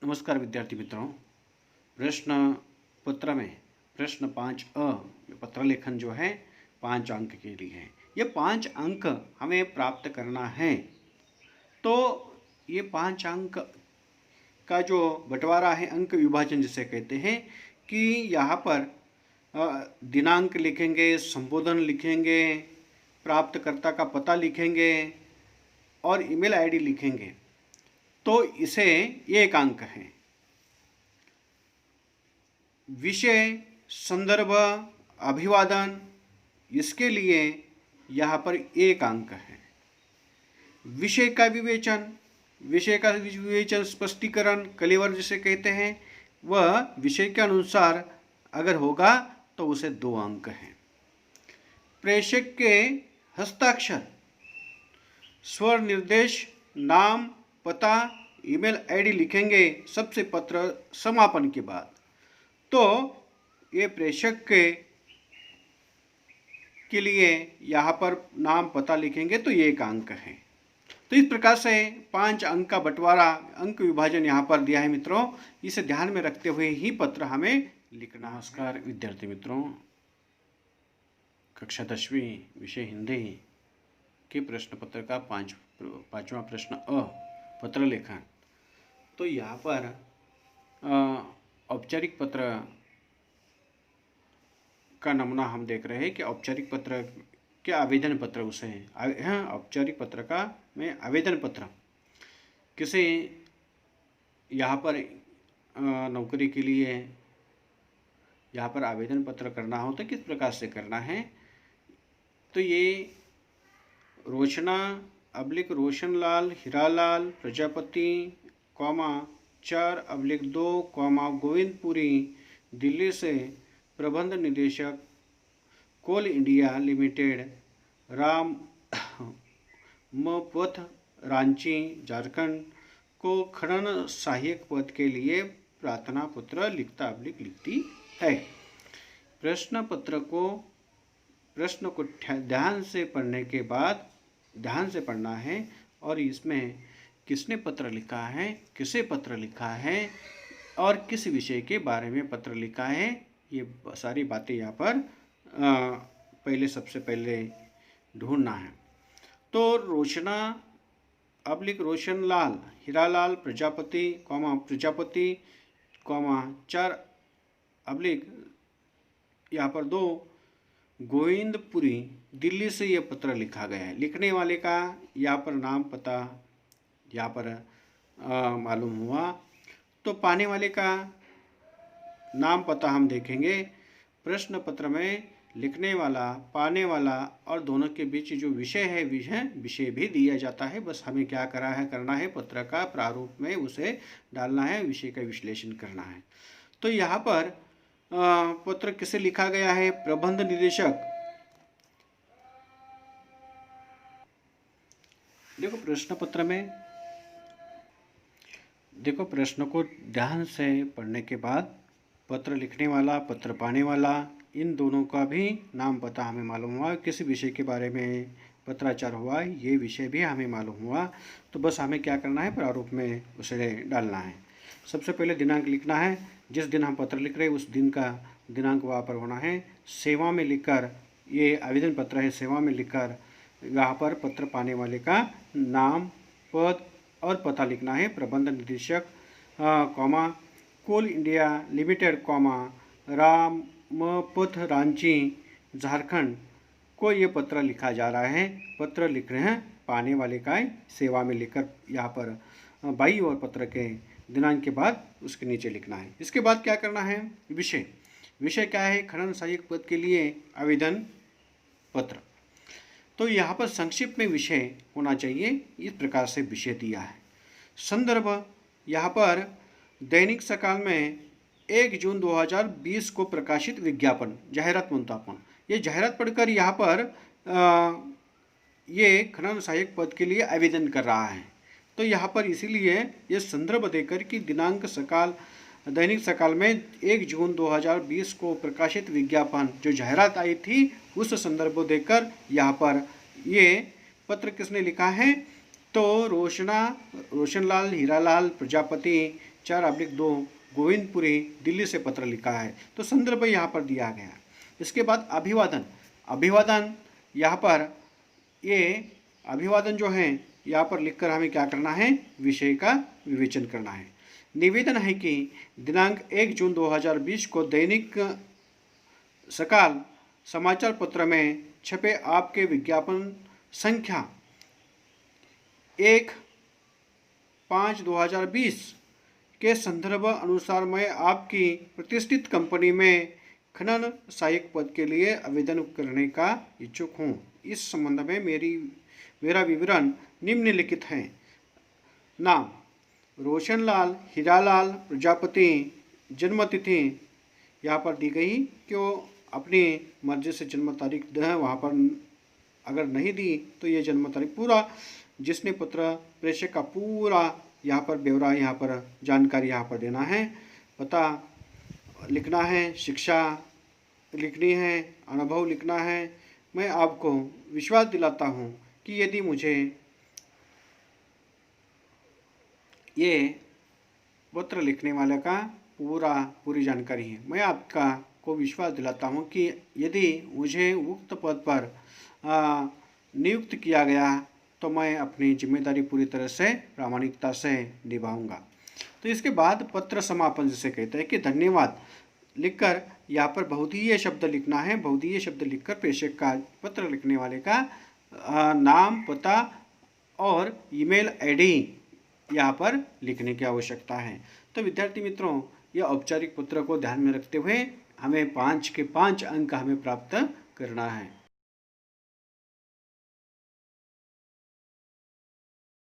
नमस्कार विद्यार्थी मित्रों। प्रश्न पत्र में प्रश्न 5A पत्र लेखन जो है 5 अंक के लिए है। ये 5 अंक हमें प्राप्त करना है। तो ये 5 अंक का जो बंटवारा है, अंक विभाजन जिसे कहते हैं, कि यहाँ पर दिनांक लिखेंगे, संबोधन लिखेंगे, प्राप्तकर्ता का पता लिखेंगे और ईमेल आईडी लिखेंगे, तो इसे ये एक अंक है। विषय, संदर्भ, अभिवादन, इसके लिए यहाँ पर एक अंक है। विषय का विवेचन स्पष्टीकरण, कलेवर जिसे कहते हैं, वह विषय के अनुसार अगर होगा तो उसे 2 अंक हैं। प्रेषक के हस्ताक्षर, स्वर निर्देश, नाम, पता, ईमेल आईडी लिखेंगे सबसे पत्र समापन के बाद, तो ये प्रेषक के लिए यहाँ पर नाम पता लिखेंगे तो ये एक अंक है। तो इस प्रकार से 5 अंक का बंटवारा, अंक विभाजन यहाँ पर दिया है मित्रों। इसे ध्यान में रखते हुए ही पत्र हमें लिखना। नमस्कार विद्यार्थी मित्रों, कक्षा 10वीं विषय हिंदी के प्रश्न पत्र का पांचवा प्रश्न अ, पत्र लेखन। तो यहाँ पर औपचारिक पत्र का नमूना हम देख रहे हैं कि औपचारिक पत्र के आवेदन पत्र उसे हैं। औपचारिक पत्र का में आवेदन पत्र किसे यहाँ पर नौकरी के लिए यहाँ पर आवेदन पत्र करना हो तो किस प्रकार से करना है। तो ये रोशना रोशनलाल हीरालाल प्रजापति 4/2 गोविंदपुरी दिल्ली से प्रबंध निदेशक कोल इंडिया लिमिटेड रामपथ रांची झारखंड को खनन सहायक पद के लिए प्रार्थना पत्र लिखती है। प्रश्न को ध्यान से पढ़ने के बाद ध्यान से पढ़ना है और इसमें किसने पत्र लिखा है, किसे पत्र लिखा है और किस विषय के बारे में पत्र लिखा है, ये सारी बातें यहाँ पर सबसे पहले ढूंढना है। तो रोशना रोशनलाल हीरालाल प्रजापति 4 यहाँ पर 2 गोविंदपुरी दिल्ली से ये पत्र लिखा गया है। लिखने वाले का यहाँ पर नाम पता यहाँ पर मालूम हुआ। तो पाने वाले का नाम पता हम देखेंगे। प्रश्न पत्र में लिखने वाला, पाने वाला और दोनों के बीच जो विषय है, विषय भी दिया जाता है। बस हमें क्या करना है, पत्र का प्रारूप में उसे डालना है, विषय का विश्लेषण करना है। तो यहाँ पर पत्र किसे लिखा गया है, प्रबंध निदेशक। देखो प्रश्न पत्र में प्रश्न को ध्यान से पढ़ने के बाद पत्र लिखने वाला, पत्र पाने वाला, इन दोनों का भी नाम पता हमें मालूम हुआ। किस विषय के बारे में पत्राचार हुआ ये विषय भी हमें मालूम हुआ। तो बस हमें क्या करना है, प्रारूप में उसे डालना है। सबसे पहले दिनांक लिखना है, जिस दिन हम पत्र लिख रहे हैं उस दिन का दिनांक वहाँ पर होना है। सेवा में लिखकर, ये आवेदन पत्र है, सेवा में लिखकर यहाँ पर पत्र पाने वाले का नाम, पद और पता लिखना है। प्रबंध निदेशक कोल इंडिया लिमिटेड रामपथ रांची झारखंड को ये पत्र लिखा जा रहा है। पत्र लिख रहे हैं पाने वाले का सेवा में लिखकर यहाँ पर बाई और पत्र के दिनांक के बाद उसके नीचे लिखना है। इसके बाद क्या करना है, विषय क्या है, खनन सहायक पद के लिए आवेदन पत्र। तो यहाँ पर संक्षिप्त में विषय होना चाहिए, इस प्रकार से विषय दिया है। संदर्भ, यहाँ पर दैनिक सकाल में 1 जून 2020 को प्रकाशित विज्ञापन, जाहिरात मुंतापन, ये जाहिरात पढ़कर यहाँ पर ये खनन सहायक पद के लिए आवेदन कर रहा है। तो यहाँ पर इसीलिए ये संदर्भ देकर कि दैनिक सकाल में 1 जून 2020 को प्रकाशित विज्ञापन जो जाहिरात आई थी उस संदर्भ को देकर यहाँ पर ये पत्र किसने लिखा है, तो रोशनलाल हीरालाल प्रजापति 4/2 गोविंदपुरी दिल्ली से पत्र लिखा है। तो संदर्भ यहाँ पर दिया गया। इसके बाद अभिवादन। अभिवादन यहाँ पर ये अभिवादन जो है यहाँ पर लिखकर हमें क्या करना है, विषय का विवेचन करना है। निवेदन है कि दिनांक 1 जून 2020 को दैनिक सकाल समाचार पत्र में छपे आपके विज्ञापन संख्या 1/5/2020 के संदर्भ अनुसार मैं आपकी प्रतिष्ठित कंपनी में खनन सहायक पद के लिए आवेदन करने का इच्छुक हूँ। इस संबंध में मेरा विवरण निम्नलिखित है। नाम रोशनलाल हीरालाल प्रजापति। जन्मतिथि यहाँ पर दी गई कि वो अपनी मर्जी से जन्म तारीख है, वहाँ पर अगर नहीं दी तो ये जन्म तारीख पूरा, जिसने पत्र प्रेषक का पूरा यहाँ पर ब्यौरा, यहाँ पर जानकारी यहाँ पर देना है। पता लिखना है, शिक्षा लिखनी है, अनुभव लिखना है। मैं आपको विश्वास दिलाता हूँ कि यदि मुझे ये पत्र लिखने वाले का पूरी जानकारी है, मैं आपका को विश्वास दिलाता हूँ कि यदि मुझे उक्त पद पर नियुक्त किया गया तो मैं अपनी जिम्मेदारी पूरी तरह से प्रामाणिकता से निभाऊंगा। तो इसके बाद पत्र समापन जिसे कहते हैं कि धन्यवाद लिखकर यहाँ पर बहुधीय शब्द लिखना है। बहुधीय शब्द लिखकर प्रेषक का, पत्र लिखने वाले का नाम, पता और ईमेल आईडी यहाँ पर लिखने की आवश्यकता है। तो विद्यार्थी मित्रों, यह औपचारिक पत्र को ध्यान में रखते हुए हमें 5 के 5 अंक हमें प्राप्त करना है।